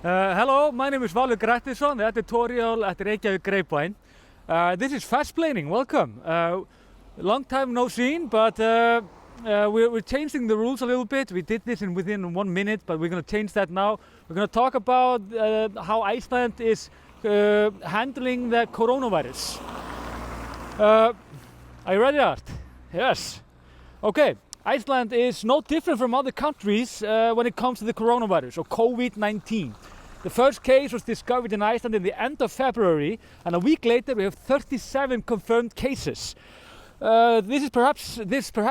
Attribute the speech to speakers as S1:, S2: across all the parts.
S1: Hello, my name is Valur Grettisson, the editorial at Reykjavík Grapevine. This is Fastplaning, welcome. Long time no seen, but we're changing the rules a little bit. We did this within 1 minute, but we're going to change that now. We're going to talk about how Iceland is handling the coronavirus. Are you ready, Art? Yes. Okay. Iceland is no different from other countries when it comes to the coronavirus, or COVID-19. The first case was discovered in Iceland in the end of February, and a week later we have 37 confirmed cases. This perhaps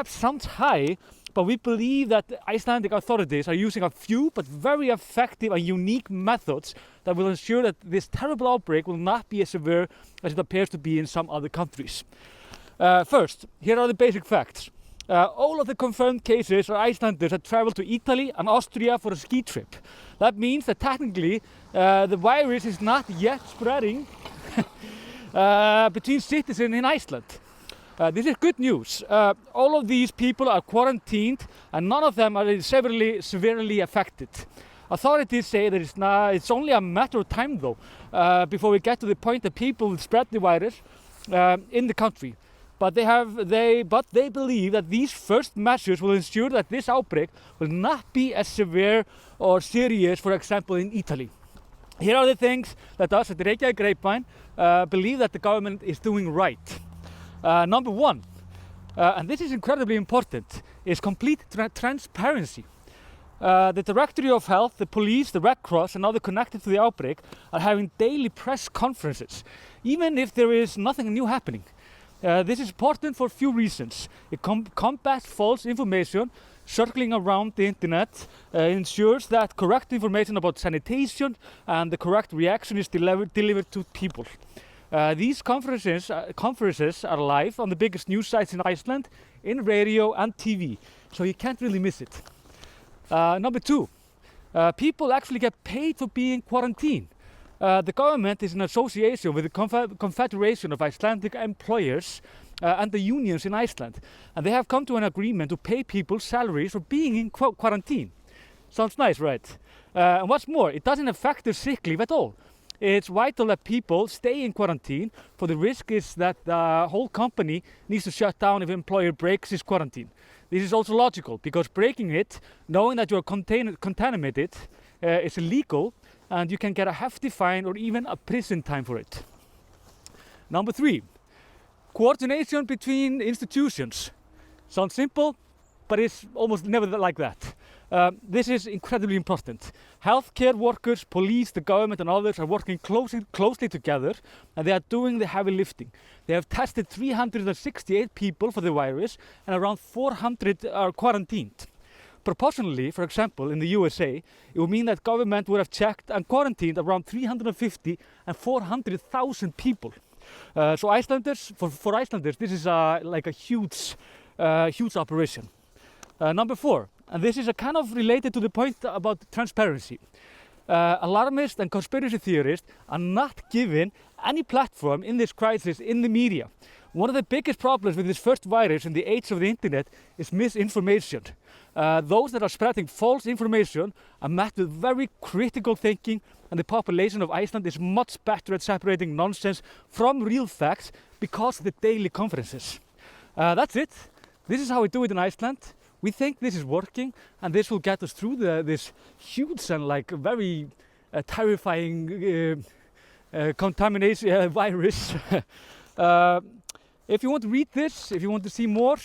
S1: sounds high, but we believe that the Icelandic authorities are using a few but very effective and unique methods that will ensure that this terrible outbreak will not be as severe as it appears to be in some other countries. First, here are the basic facts. All of the confirmed cases are Icelanders that traveled to Italy and Austria for a ski trip. That means that technically the virus is not yet spreading between citizens in Iceland. This is good news. All of these people are quarantined and none of them are severely affected. Authorities say that it's only a matter of time though before we get to the point that people will spread the virus in the country. But they believe that these first measures will ensure that this outbreak will not be as severe or serious, for example, in Italy. Here are the things that us at the Reykjavík Grapevine believe that the government is doing right. Number one, and this is incredibly important, is complete transparency. The Directorate of Health, the police, the Red Cross and others connected to the outbreak are having daily press conferences, even if there is nothing new happening. This is important for a few reasons. It combats false information circling around the internet, ensures that correct information about sanitation and the correct reaction is delivered to people. These conferences are live on the biggest news sites in Iceland, in radio and TV, so you can't really miss it. Number two, people actually get paid for being quarantined. The government is in association with the Confederation of Icelandic Employers and the unions in Iceland, and they have come to an agreement to pay people salaries for being in quarantine. Sounds nice, right? And what's more, it doesn't affect their sick leave at all. It's vital that people stay in quarantine, for the risk is that the whole company needs to shut down if an employer breaks his quarantine. This is also logical, because breaking it, knowing that you are contaminated, is illegal, and you can get a hefty fine or even a prison time for it. Number three, coordination between institutions. Sounds simple, but it's almost never like that. This is incredibly important. Healthcare workers, police, the government and others are working closely together, and they are doing the heavy lifting. They have tested 368 people for the virus and around 400 are quarantined. Proportionally, for example, in the USA, it would mean that government would have checked and quarantined around 350 and 400,000 people. So for Icelanders, this is like a huge operation. Number four, and this is kind of related to the point about transparency. Alarmists and conspiracy theorists are not given any platform in this crisis in the media. One of the biggest problems with this first virus in the age of the internet is misinformation. Those that are spreading false information are met with very critical thinking, and the population of Iceland is much better at separating nonsense from real facts because of the daily conferences. That's it. This is how we do it in Iceland. We think this is working, and this will get us through this huge and very terrifying contamination virus. If you want to read this, if you want to see more,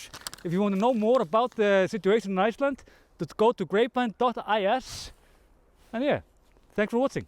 S1: if you want to know more about the situation in Iceland, just go to grapevine.is. And yeah, thanks for watching.